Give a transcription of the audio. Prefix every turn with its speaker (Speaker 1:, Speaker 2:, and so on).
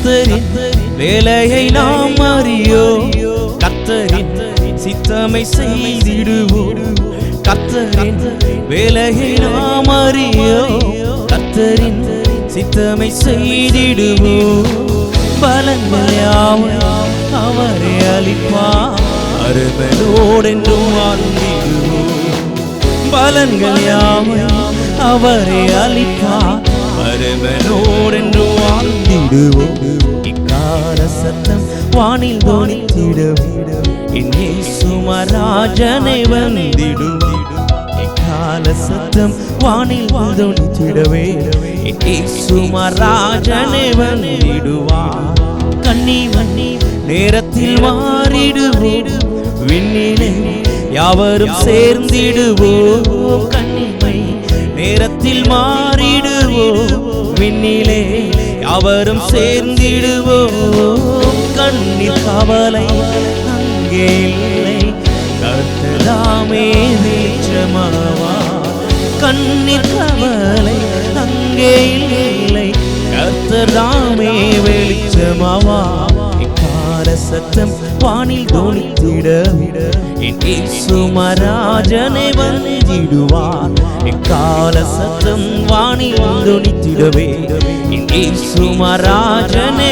Speaker 1: கர்த்தரின் வேலையை நாம் அறியோம், கர்த்தரின் சித்தமை செய்திடுவோம். கர்த்தரின் வேலையை நாம் அறியோம், கர்த்தரின் சித்தமை செய்திடுவோம். பலங்கள் யாவும் அவரே அளிப்பார், அருமையோடென்றும் வாழ்ந்திடுவோம். பலன்கள் யாவும் அவரே அளிப்பார், அருமையோடென்றும் வாழ்ந்திடுவோம். இக்கால சத்தம் வானில் தொனித்திடுவோம், என் இயேசு மகாராஜனை வந்திடுவோம். இக்கால சத்தம் வானில் தொனித்திடவே, என் இயேசு மகாராஜனை வந்திடுவார். கண்ணி மண்ணி நேரத்தில் மாறிடுவோம், விண்ணிலே யாவரும் சேர்ந்திடுவோம். கண்ணிமை நேரத்தில் மாறிடுவோம், விண்ணிலே யாவரும் சேர்ந்திடுவோம். கண்ணீர் கவலை அங்கே இல்லை, கர்த்தராமே வெளிச்சமாவார். கண்ணீர் கவலை அங்கே இல்லை, கர்த்தராமே வெளிச்சமாவார். இக்கால சத்தம் வானில் தொனித்திட, என் இயேசு மகாராஜனை வந்திடுவார். இக்கால சத்தம் வானில் தொனித்திடவே, என் இயேசு மகாராஜனை